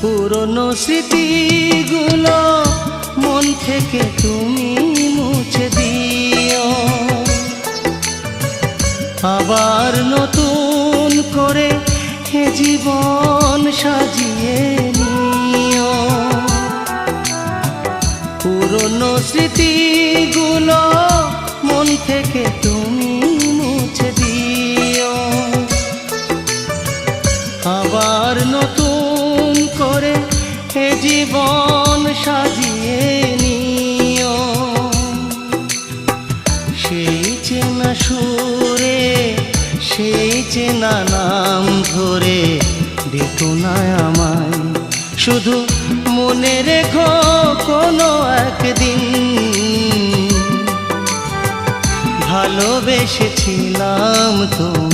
পুরনো স্মৃতিগুলো মন থেকে তুমি মুছে দিও, আবার নতুন করে এ জীবন সাজিয়ে নিও। পুরনো স্মৃতিগুলো মন থেকে তুমি মুছে দিও, আবার নতুন করে এ জীবন সাজিয়ে নিও। সেই চেনা সুরে সেই চেনা নাম ধরে দেখো না আমায়, শুধু মনে রেখো কোনো একদিন ভালোবেসেছিলাম তোমায়।